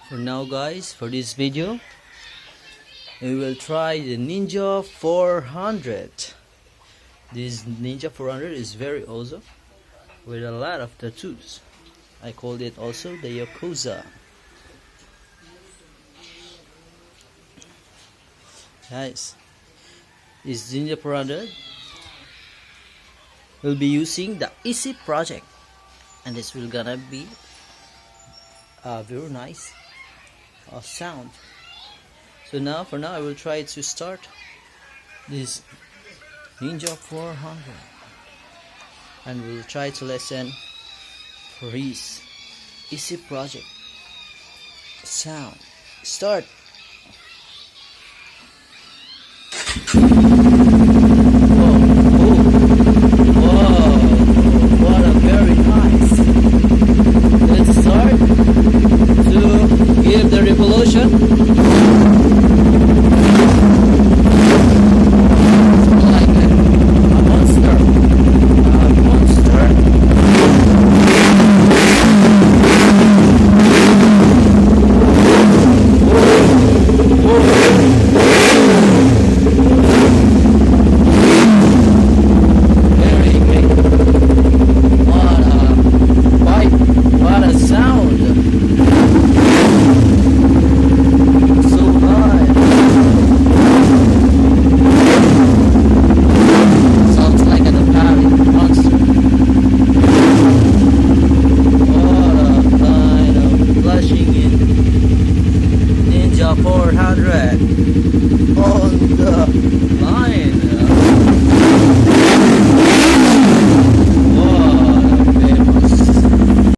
For now guys, for this video we will try the Ninja 400. This Ninja 400 is very awesome with a lot of tattoos. I called it also the YAKUZA. Guys, this Ninja 400 will be using the easy project, and this will gonna be very nice sound. So now for now I will try to start this Ninja 400 and we'll try to listen for his easy project sound. Start.